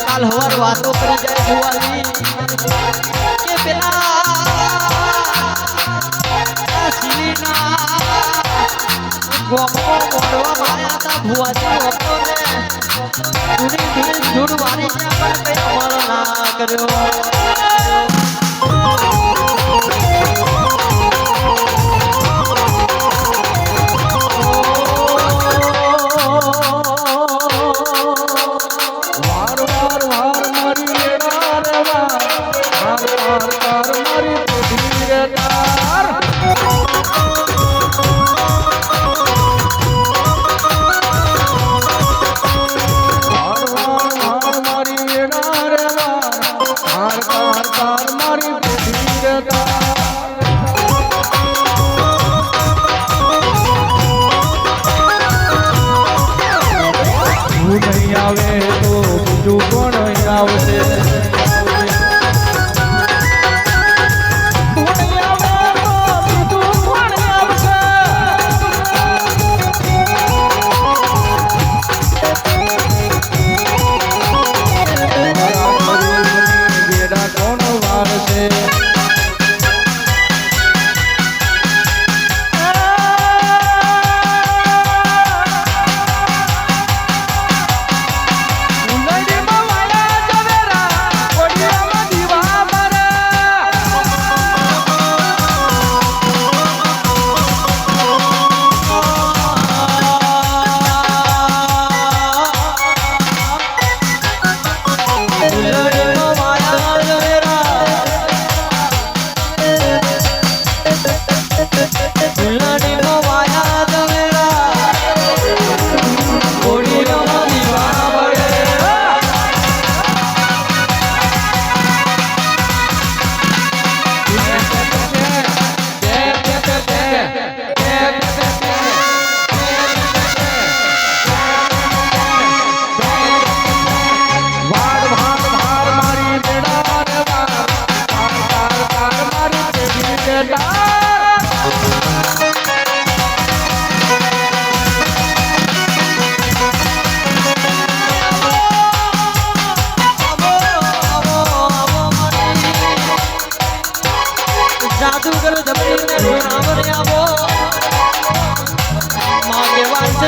કાલ હવાર વાતો કરી જાય ભુવાની કે પેલા સિલીના ગોમો મોડવા માર્યા હતા ભુવાજી હતો ને ધૂની ધૂડ વાળી ત્યાં પણ કઈ અમલ ના કર્યો કાર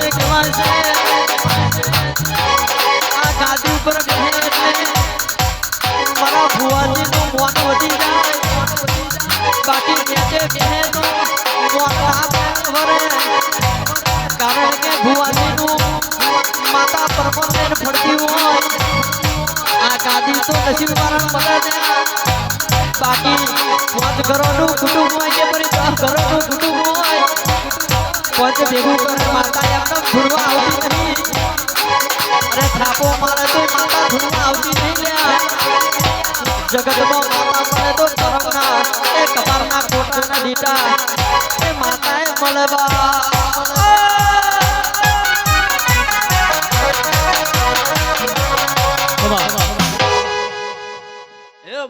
છે કહેવાય છે આ ગાદી ઉપર બેઠે એટલે મારા ભુવાજીનું મોન વધી જાય બાકી બેઠે બેહે તો મોન ના વરે કારણ કે ભુવાજીનું માતા પરમાનંદ ફરતી હોય આ ગાદી તો નસીબ વાળા મળે ને બાકી 5 ઘરોનું કુટુંબ હોય કે ફરી 10 ઘરોનું કુટુંબ હોય પાંચ ભેગું કરે માતા એમને ભૂલવા આવતી નહીં અરે થાપો મારે તો માતા ભૂલવા આવતી નહીં લ્યા જગતમાં માતા મળે તો કરમના એ કબારના કોટાના દીટા એ માતાએ મળે બા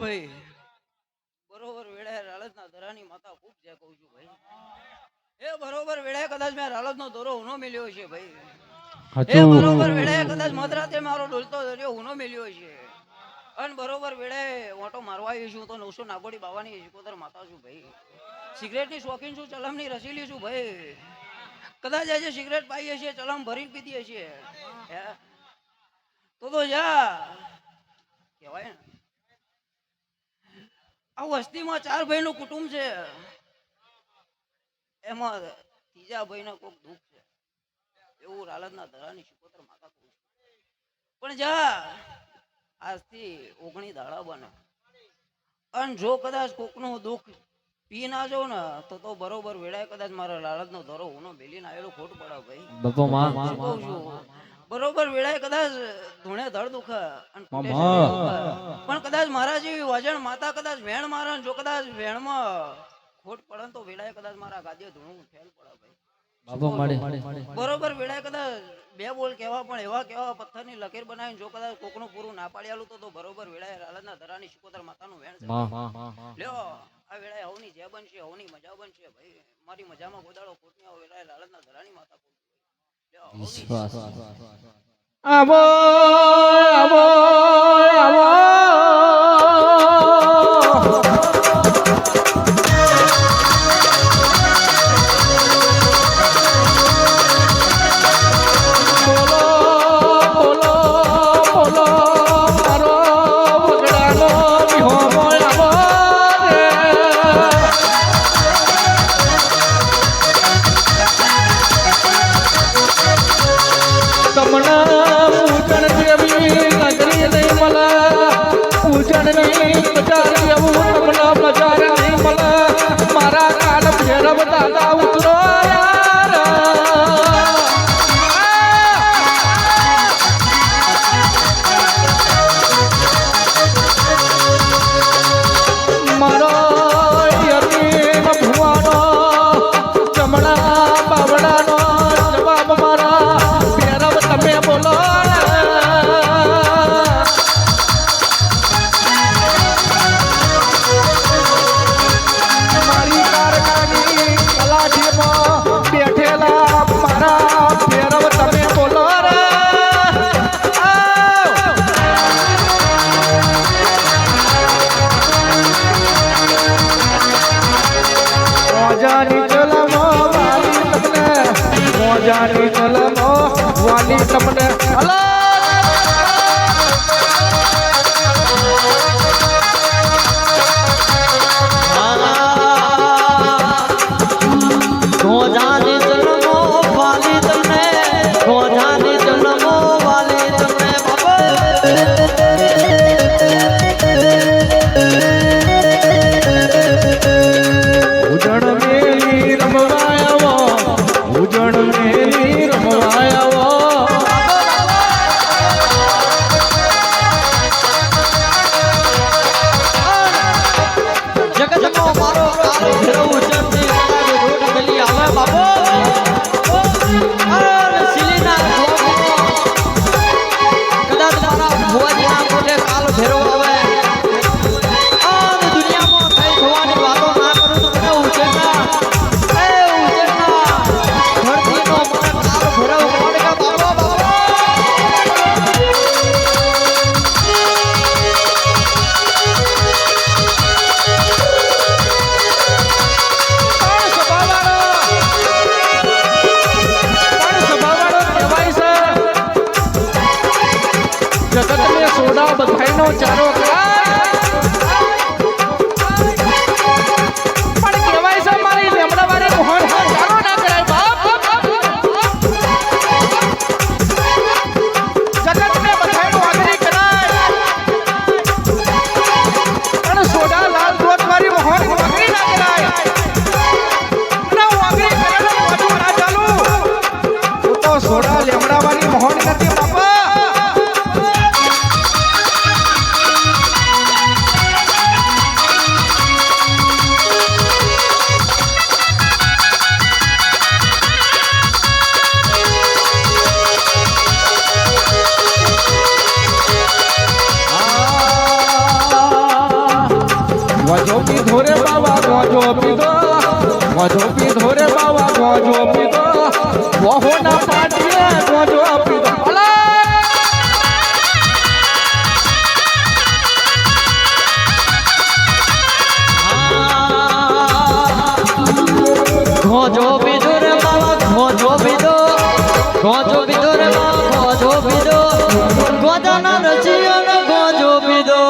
ભાઈ બરોબર વેળાએ રાળજના દરાની માતા ખૂબ જે કહું છું ભાઈ એ બરોબર વેળાએ કદાચ મેં રાળજનો દોરો ઉનો મેલ્યો છે ભાઈ એ બરોબર વેળાએ કદાચ મધરાતે મારો ડોલતો દરિયો ઉનો મેલ્યો છે અને બરોબર વેળાએ ઓટો મારવા આવી છું તો 900 નાગોડી બાવાની એકોતર માતા છું ભાઈ સિગરેટની શોખીન છું ચલમની રસીલી છું ભાઈ કદાચ આજે સિગરેટ પાઈએ છે ચલમ ભરીને પીધી છે તો જા કહેવાય ને આ વસ્તીમાં 4 ભાઈનું કુટુંબ છે એમાં ત્રીજા ભાઈના કોઈક દુઃખ છે એવું રાલજના ધરાની શિકોતર માતા કહું પણ જા આજથી 19 દાડા બને અને જો કદાચ કોકનું દુઃખ પી ના જાવ ને તો બરોબર વેળાએ કદાચ મારા લાલજનો ધરો ઉનો બેલીને આવેલો ખોટ પડે ભાઈ બરોબર વેળાએ કદાચ ધૂણે ધડ દુખે પણ કદાચ મારા જેવી વજન માતા કદાચ વેણ મારે જો કદાચ વેણમાં ખોટ પડે તો વેળાએ કદાચ મારા ગાદીએ ધૂણું ફેલ પડે ભાઈ બરોબર વેળાએ કદાચ 2 બોલ કહેવા પણ એવા કેવા પથ્થરની લકીર બનાવીને જો કદાચ કોકનું પૂરું ના પાડ્યાલું તો બરોબર વેળાએ રાલજના ધરાની શિકોતર માતાનું વેણ છે લ્યો આ વેળાએ હવની જે બનશે હવની મજા બનશે ભાઈ મારી મજામાં ગોદાળો ખોટની આવે વેળાએ રાલજના ધરાની માતા વિશ્વાસ આવો આવો આવો મારા કાલ ભેરવ દાદા ઉતરો મારો યતીમ ભુવાનો ચમડા બાવડાનો જવાબ મારા ભેરવ તમે બોલો જાની ચલમો વાલી તમને ગોજાની જન્મો વાલી તમને ગોજાની જન્મો વાલી તમને ઉજણ મેલી રમવાયા ઉજણ મેલી રમવાયા નો ચારો ખાય પણ કહેવાય છે મારી લેમડા વાળી મોહન ચારો ના કરાય બાપ જગતને બધાયનું આદરી કરાય પણ સોડા લાલ દોત વાળી મોહન વાગરી ના કરાય ના વાગરી કરેલો પાછું ના ચાલુ હું તો સોડા લેમડા વાળી મોહન નથી બાપા ગોજો પીધો રે બાવા ગોજો પીધો રે બાવા ગોજો પીધો વહો ના પાટીએ ગોજો પીધો ગોજો પીધો રે બાવા ગોજો પીધો રે બાવા ગોજો પીધો ગોદાના રચિયાનો ગોજો પીધો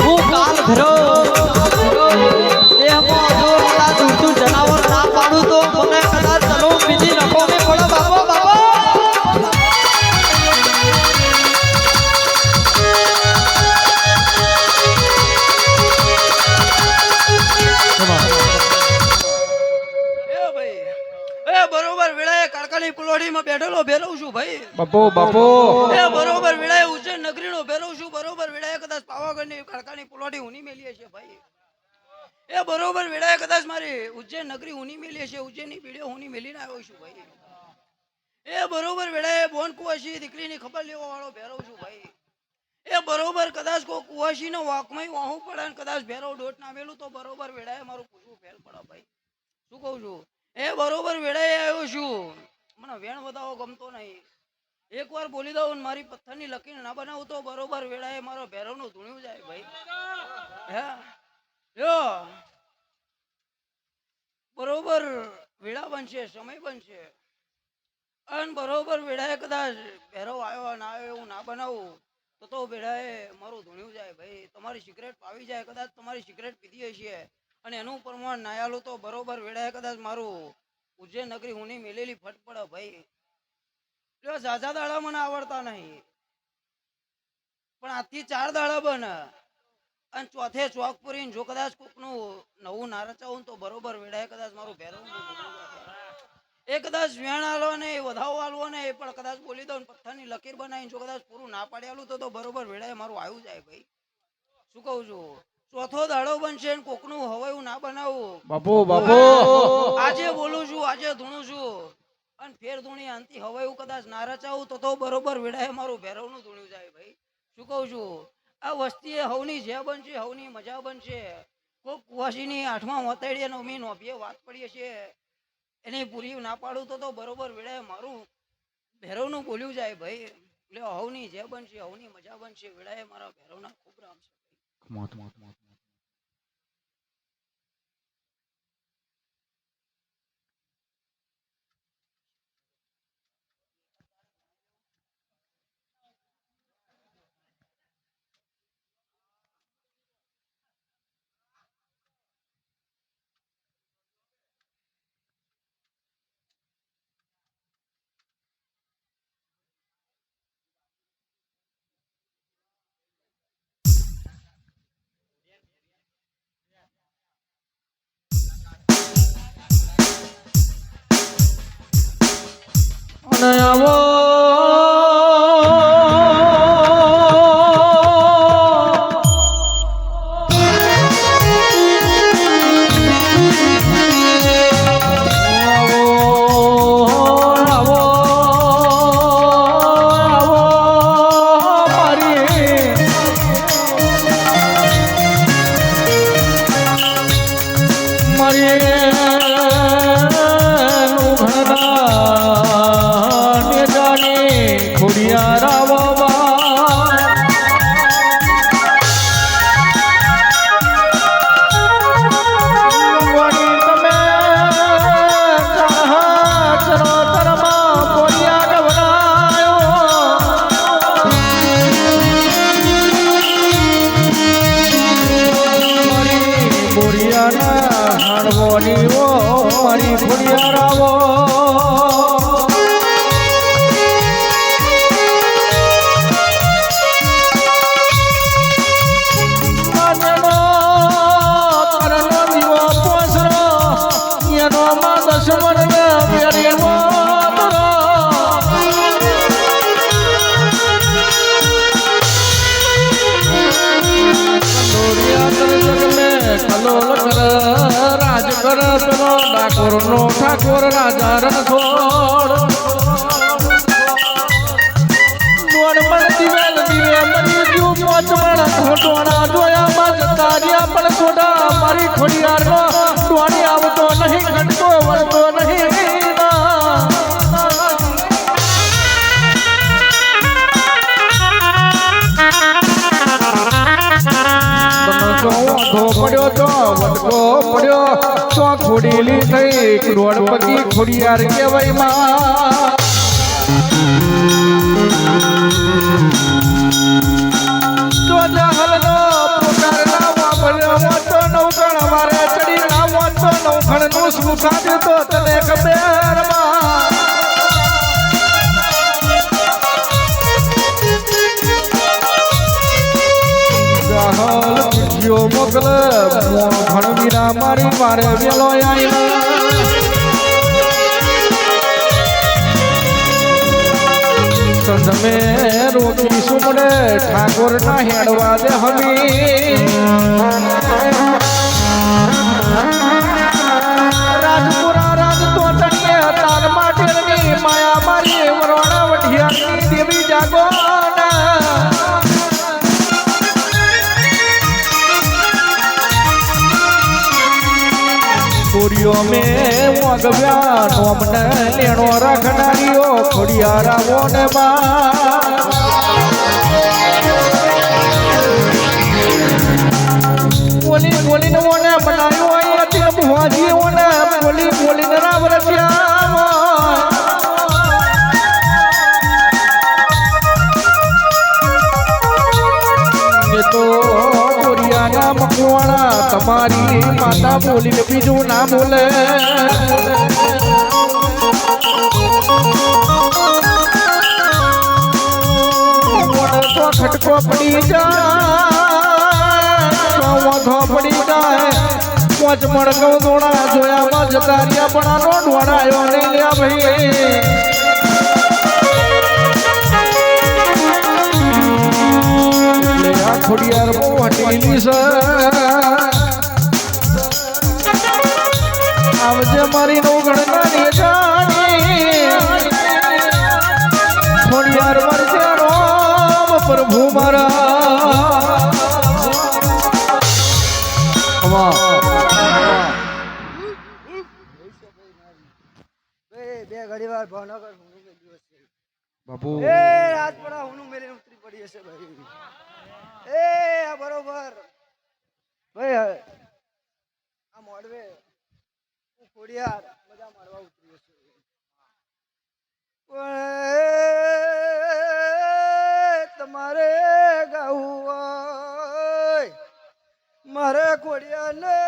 હું કાલ ઘરો દેહમાં જો પેલા દૂધનું જનાવર ના પાડું તો મને કદાચ ચલો બીજી નફો મેં પડો બાબો બાબો એ ભાઈ એ બરોબર વેળાએ કાળકાની પુલોડીમાં બેઠેલો ભેરવ છું ભાઈ બાપો બાપો એ બરોબર વેળાએ ઉજ્જૈન નગરીનો ભેરવ છું બરોબર વેળાએ કદાચ પાવાગઢની કાળકાની પુલોડી ઊની મેલી છે ભાઈ એ બરોબર વેળાએ કદાચ મારી ઉજ્જૈન નગરી ઊની મેલી છે ઉજ્જૈનની પીડીઓ ઊની મેલીને આવ્યો છું ભાઈ એ બરોબર વેળાએ બોન કુવાસી દીકરીની ખબર લેવા વાળો ભેરવ છું ભાઈ એ બરોબર કદાચ કોઈ કુવાસીનો વાકમાં વાહું પડે ને કદાચ ભેરવ ડોટ નામેલું તો બરોબર વેળાએ મારું પૂછવું ફેલ પડે ભાઈ શું કહું છું એ બરોબર વેળાએ આવ્યો છું મને વેણ વધાવો ગમતો નહીં એકવાર બોલી દઉં ને મારી પથ્થરની લકીર ના બનાવું તો બરોબર વેળાએ મારો ભેરવનું ધૂણ્યું જાય ભાઈ હે યો બરોબર વેળા બનશે સમય બનશે અને બરોબર વેળાએ કદાચ ભેરવ આવ્યો ના આવ્યો એવું ના બનાવું તો વેળાએ મારું ધૂણ્યું જાય ભાઈ તમારી સિગરેટ પાવી જાય કદાચ તમારી સિગરેટ પીધી હશે અને એનું પ્રમાણ ના આલું તો બરોબર વેળાએ કદાચ મારું ઉજ્જૈન નગરી ઊની મેલેલી ફટ પડે ભાઈ જો ઝાઝા દાડા મને આવડતા નહીં પણ આજથી 4 દાડા બને અને ચોથે ચોક પૂરીને જો કદાચ કોકનું નવું ના રચાવું તો બરોબર વેળાએ કદાચ મારું ભેરવું એ કદાચ વેણ આલો ને એ વધાવો આલવો ને એ પણ કદાચ બોલી દઉં પથ્થરની લકીર બનાવીને જો કદાચ પૂરું ના પાડી આલું તો બરોબર વેળાએ મારું આવ્યું જાય ભાઈ શું કહું છું ચોથો દાડો બનશે ને કોકનું હવાયું ના બનાવું બાપો બાપો આજે બોલું છું આજે ધૂણું છું અને ફેર ધૂણી અંતિ હવાયું કદાચ ના રચાવું તો બરોબર વેળાએ મારું ભેરવનું ધૂણ્યું જાય ભાઈ શું કહું છું આ વસ્તી હવની જે બનશે હવની મજા બનશે કોક કુવાસીની 8મા મોતાડીએ નવમી નોભીએ વાત પડીએ છે એને પૂરી ના પાડું તો બરોબર વેળાએ મારું ભેરવનું બોલ્યું જાય ભાઈ એટલે હવની જે બનશે હવની મજા બનશે વેળાએ મારા ભેરવના ખૂબ રામ છે મોત મોત મોત જોડી ઓ મારી ખોડિયાર આવો ઠાકોર રાજા રણછોડ નોડમણ દિવેલ દિવે મરી ગયું મોચમણ ઘોટોણા જોયામાં જતા રહ્યા પણ સોડા મારી ખોડિયારનો ડોણી આવતો નહીં ઘટતો વળતો નહીં પડ્યો તો વટકો પડ્યો તો ખોડીલી થઈ કરોડપતિ ખોડિયાર કહેવાય માં તો જહલનો પોકારના વાપર્યો તો નવગણ મારે ચડી નામો તો નવગણનું શું સાધ્યું તો તને ખબર માં મોકલ ભણવીરા મારી મારે વેલો સંધમે રોકી સુમડે ઠાકોર ના હેડવા દે હમી રાજપુરા રાજ તો તણીએ તાર માટે માયા મારી વરવાડા વઢિયાની દેવી જાગો કોરિયો મે વાગવ્યા નોમને લેણો રાખનારીઓ ખોડિયારાવો ને બોલી બોલીને ઓને બનાવ્યો અહીંયા ભુવાજી ઓને બોલી બોલીને રામ રચ્યા તો કોરિયાના મકવાણા તમારી માતા બોલીને બીજું ના બોલે તો ખટકો પડી જાય વાંધો પડી જાય પોચ મણગો દોડા જોયામાં જતા રહ્યા પણ આનો ઢોળાયો નહીં લ્યા ભાઈ ખોડિયાર બહુ હટેલી છે આવજે મારી નવગણના જાણી ખોડિયાર મરશે રામ પ્રભુ મારા બે ઘડી વાર ભાવનગર બાપુ એ રાજપડા હુનું મેલે ઉતરી પડી હશે ભાઈ એ આ બરોબર ભાઈ આ મોડવે ખોડિયાર બધા મારવા ઉતરી હશે તમારે ગાવું હોય મારે ખોડિયાર ને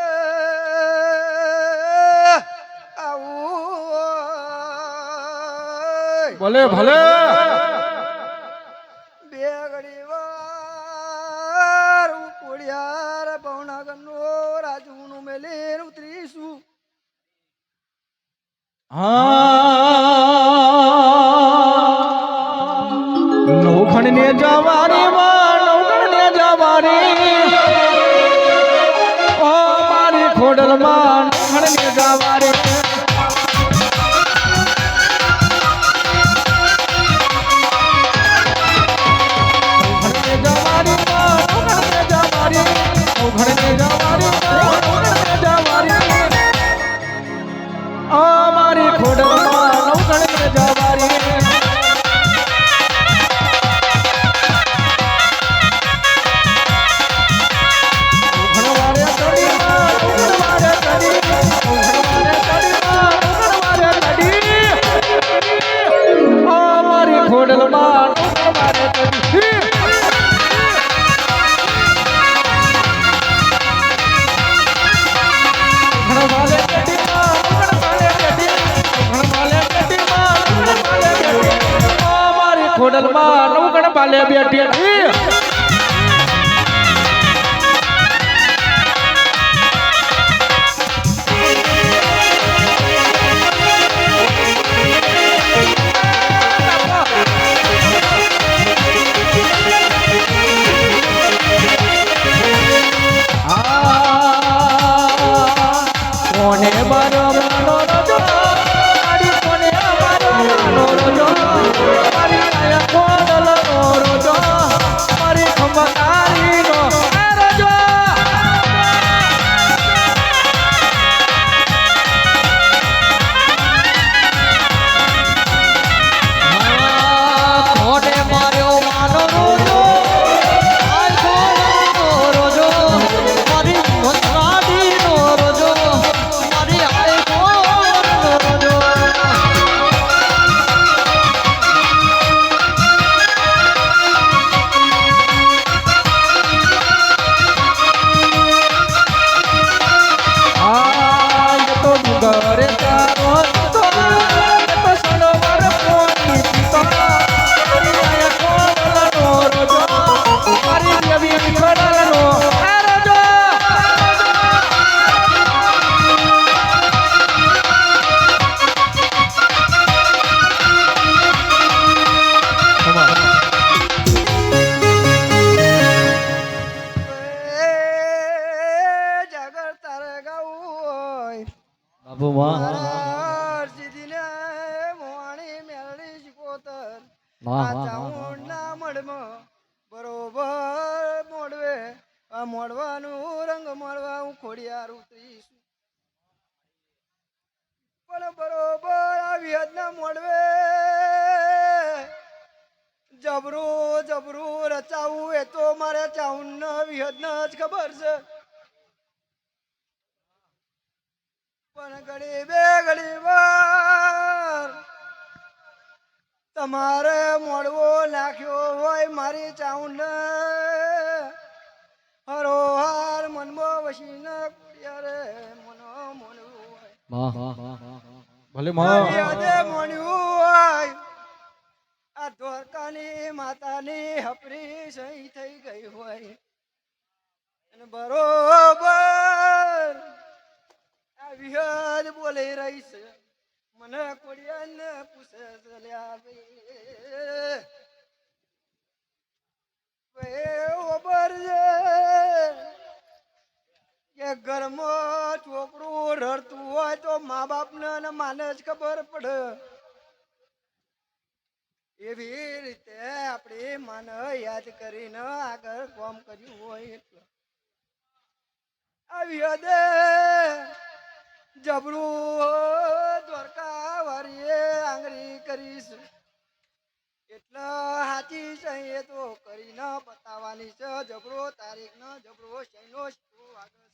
આવું ભલે ભલે બે ઘડી વાર કોડિયાર ભાવનગર નો રાજુ નું મેલે ઉતરીશું નવખણ ને જવારી નવખણ ને જવારી ઓ મારી ખોડલ માં નવખણ ને જવારી ખોડ બાલે બેઠી હતી કોને મારો માનો રજો મારી કોને મારો માનો રજો મારી આયા કોડલ નો રજો મારી ખમકારી નો રજો કોને માર્યો માનો રોજો આય કોનો રોજો મારી ભંગાડી નો રોજો મારી આય કોનો રોજો આય તો ડુંગરે તારો તો સરોવર પોની પીતો મારી આયા કોડલ નો રજો મારી દેવી ખડલ નો રજો જાગર તારે ગાવું બાબુ માં હોય સીધીને મોણી મેળડી શીખોતર આ ચાઉંડના મઢમાં બરોબર મોડવે આ મોડવાનું રંગ મળવા હું ખોડિયાર ઉતરીશું પણ બરોબર આ વિહદના મોડવે જબરું જબરું રચાવું એ તો મારે ચાઉંડના વિહદના જ ખબર છે પણ ઘડી બે ઘડી વાર તમારે મોડવો નાખ્યો હોય મારી ચાઉંડ હરોહાર મનમાં વસીને કુડિયારે મનો મોણવું હોય ભલે મારી યાદે મોણ્યું હોય આ દ્વારકાની માતાની હપરી સહી થઈ ગઈ હોય અને બરોબર આ વિહદ બોલી રહી છે મને કોડિયાને પૂછે છે લ્યા ભાઈ ખબર છે કે ઘરમાં છોકરું રડતું હોય તો મા બાપને અને માને જ ખબર પડે એવી રીતે આપણે માને યાદ કરીને આગળ કામ કર્યું હોય એટલે આવી હદે જબરું દ્વારકા વારીએ આંગળી કરીશ એટલે હાચી છે એ તો કરીને બતાવવાની છે જબરો તારીખ નો જબરો શૈનો આગળ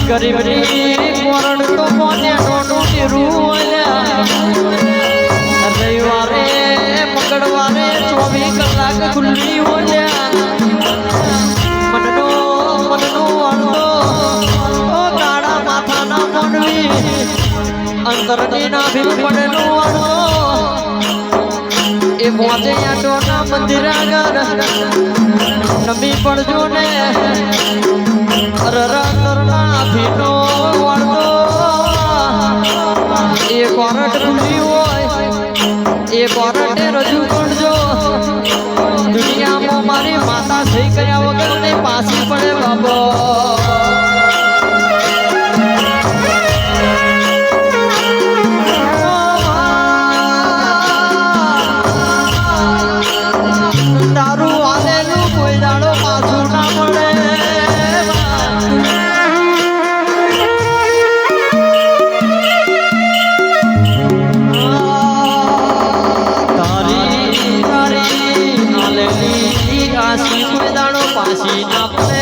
ગરીબની કોરણ તો કોને નોનું નીરું રવિવારે મંગળવારે 24 કલાક ખુલ્લી હોય તરની ના ભીમ પડેલું વાળો એ પહોંચે આટોના મંદિર આગળ નમી પડજો ને તરના ભીનો વાળો એ કોરટ ખુલી હોય એ કોરટે રજૂ કરજો દુનિયામાં મારી માતા સહી કર્યા વગર ને પાછી પડે બાબો તારું આલેલું કોઈ દાડો પાછું ના મળે પાછી ના પડે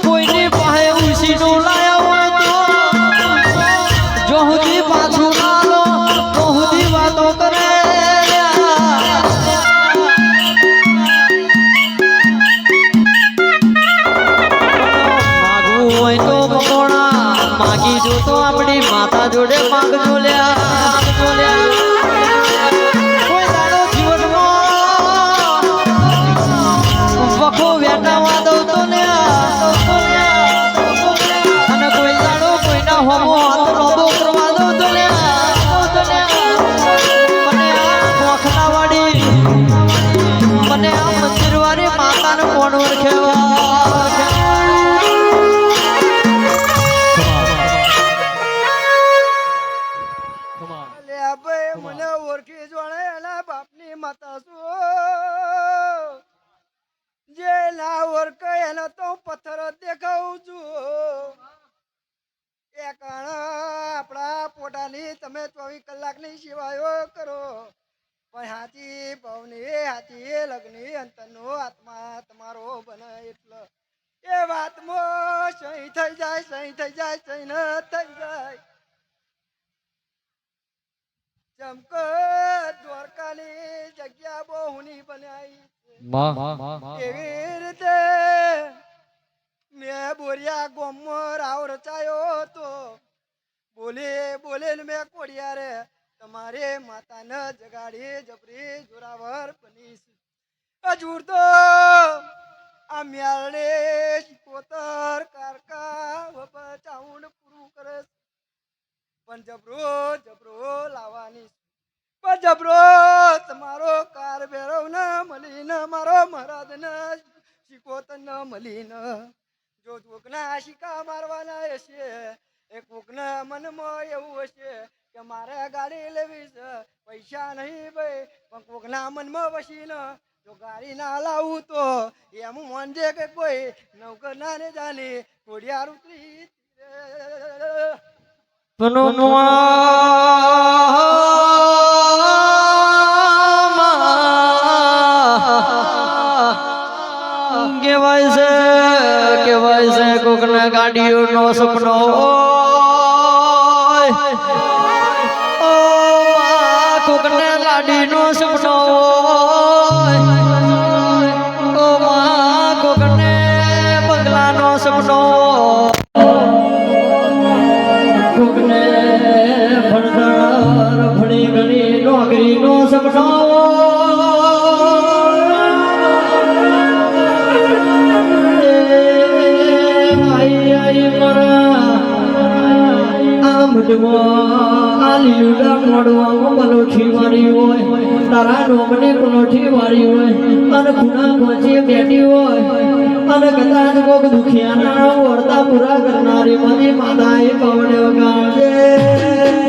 કોઈની પાસે ઉસીનો લાયા હોય તો જો સુધી પાછું ના લો તો સુધી વાતો કરે માગવું હોય તો મકોણા માગી જો તો આપણી માતા જોડે માગજો લ્યા કોઈ દાડો જીવનમાં વખો વેટાવા દઉં તો અને કોઈ દાડો કોઈના હોમો હાથ લોબો કરવા દઉં તો મને આ મોખનાવાળી મને આ મંદિરવાળી માતાને કોણ ઓળખેવા મને ઓળખી જોડે એના બાપની માતા છું જે ના ઓળખે એને તો પથ્થર જ દેખાવું છું એ કારણ આપણા પોતાની તમે 24 કલાકની સેવાઓ કરો પણ હાથી ભવની હાથી લગ્ની અંતરનો આત્મા તમારો બને એટલે એ વાતમાં સહી થઈ જાય સહી ન થઈ જાય ચમક દ્વારકાની જગ્યા બહુ હુની બનાવી એવી રીતે મેં બોરિયા ગોમમાં રાવ રચાયો હતો બોલે મેં કોડિયારે તમારે માતાને જગાડી જબરી જોરાવર બની હજુર તો આ મ્યાલને કોતર કારકા ચાઉંડ પૂરું કરે પણ જબરો લાવવાની પણ જબરો તમારો કાર ભેરવ ન મળીને મારો મહારાજ ન શીખોતર ન મળીને જો કોકના શીખા મારવાના હશે એ કોકના મનમાં એવું હશે કે મારે ગાડી લેવી છે પૈસા નહીં ભાઈ પણ કોકના મનમાં વસીને જો ગાડી ના લાવું તો એમ માનજે કે કોઈ નૌકર ના ને જાને ઘોડિયાર ઉતરી કેવાય છે કોકના ગાડીઓ નો સપનો કોકને લાડી નો સપનો કોકને બંગલા નો સપનો કોકને ભણતર ભણી ગણી નોકરી નો સપનો પલોઠી વાળી હોય તારા નોમની પલોઠી વાળી હોય અને ખૂણા પહોંચી બેઠી હોય અને કદાચ કોક દુખિયાના ઓરતા પૂરા કરનારી મારી માતાએ પવડ્યો ગાળે